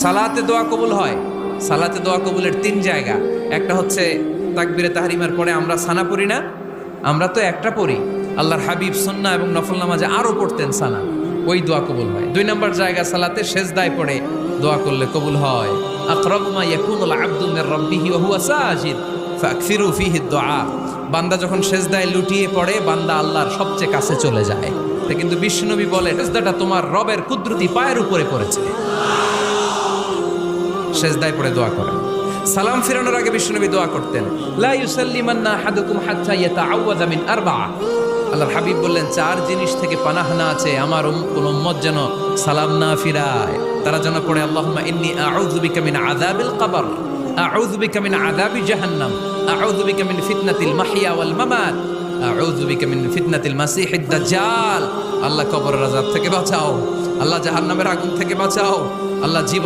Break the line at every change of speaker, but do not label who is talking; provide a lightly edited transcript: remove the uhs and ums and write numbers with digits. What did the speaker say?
সালাতে দোয়া কবুল হয়। সালাতে দোয়া কবুলের 3 জায়গা। একটা হচ্ছে তাকবীরে তাহরিমার পরে আমরা সানা পড়ি না, আমরা তো একটা পড়ি। আল্লাহর হাবিব সুন্নাহ এবং নফল নামাজে আরো পড়তেন সানা, ওই দোয়া কবুল হয়। 2 নম্বর জায়গা সালাতে সেজদায় পড়ে দোয়া করলে কবুল হয়। আকরাবু মা ইয়াকুনুল আবদু মির রাব্বিহি ওয়া হুয়া সাজিদ ফাকসিরু ফীহি দুআ। বান্দা যখন সেজদায় লুটিয়ে পড়ে, বান্দা আল্লাহর সবচেয়ে কাছে চলে যায়। তা কিন্তু বিশ্বনবী বলে সেজদাটা তোমার রবের কুদরতি পায়ের উপরে পড়েছে। সেজদায় পড়ে দোয়া করেন। সালাম ফিরানোর আগে বিশ্বনবী দোয়া করতেন, লা ইউসাল্লিমান্না আহাদুকুম হাত্তা ইয়াতাআওয়াযা মিন আরবা'a। আল্লাহর হাবিব বললেন 4 জিনিস থেকে পানাহ না আছে আমার কোন উম্মত যেন সালাম না ফিরায়। তারা যেন পড়ে আল্লাহুম্মা ইন্নী আউযু বিকা মিন আযাবিল কবর, আউযু বিকা মিন আযাবি জাহান্নাম, আউযু বিকা মিন ফিতনাতিল মাহইয়া ওয়াল মামাত, আউযু বিকা মিন ফিতনাতিল মাসিহিদ দাজ্জাল। আল্লাহ কবরের আযাব থেকে বাঁচাও, আল্লাহ জাহান্নামের আগুন থেকে বাঁচাও, আল্লাহ জীবন